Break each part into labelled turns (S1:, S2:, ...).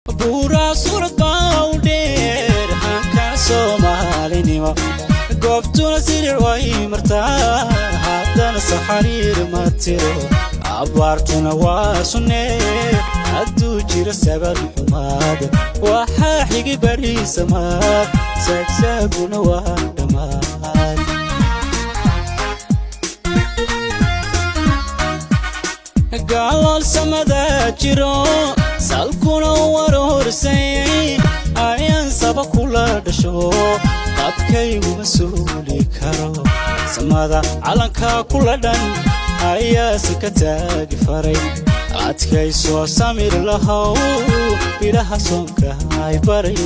S1: buura suurad baa u dheer hanka Soomaalinimo goobtuna siriir way martaa haddana saxariir ma tiro abaartuna waa sunnee hadduu jiro sabab xumaad waxaa xigi bari samaad sagsaguna waa dhammaad gaalol samada jiro salkuna warorsay ayaan saba kula dhasho qabkaygu masuuli karo samada calanka kula dhan ayaa si ka taagi faray adkay soo samir lahow bilaha soonka ay baray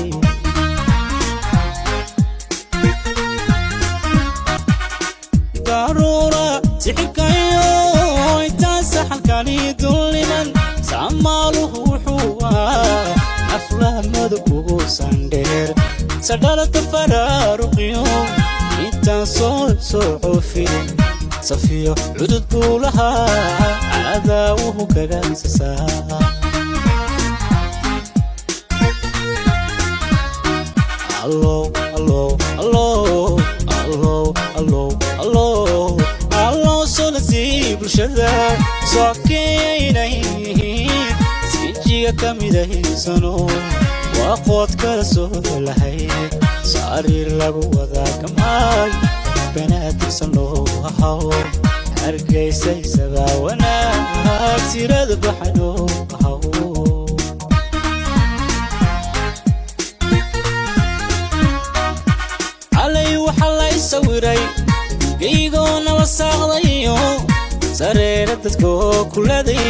S1: daruura sixikayo intaan saxalkani dulliman samaaluhu wuxuu aflaamadu ugu sandheer sadhalata faraaruqiyo intaan soo cufin safiyo cudud buu lahaa cadaawuhu kagansasaa allow allow allow allow allow allow allow soo nasiib bulshada soo keenay sijiga kamidaysano waa qood kala soo lahay sariir lagu wadaa kamaay banaadkiisa loo ahaw hargeysay sabaa wanaag sirada baxanoo ahaw calay waxa la sawiray geygoona wasaaqdayo sareera dadkoo kuladay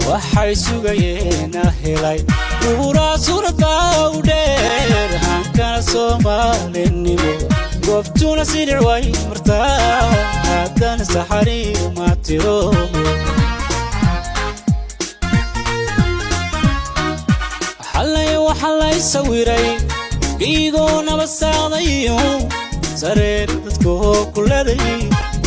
S1: waxay sugayeen helay buura suurad baa u dheer hankana Soomaalinimo goobtuna siriir way martaa haddana saxariir ma tiro xalay waxa la sawiray geygoona wasaaqdayo sareera dadkoo kuladay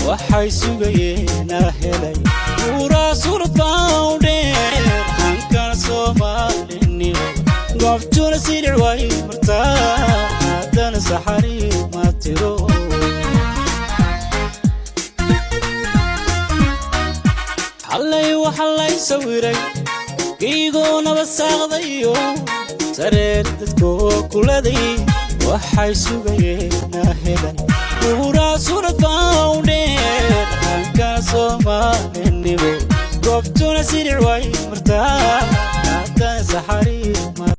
S1: waxay sugayeen helay buura suurad baa u dheer hankana Soomaalinimo goobtuna siriir way martaa haddana saxariir ma tiro xalay waxa la sawiray geygoona wasaaqdayo sareer dadkoo kuladay waxay sugayeen helay buura suurad baa u dheer hanka Soomaalinimo goobtuna siriir way martaa haddana saxariir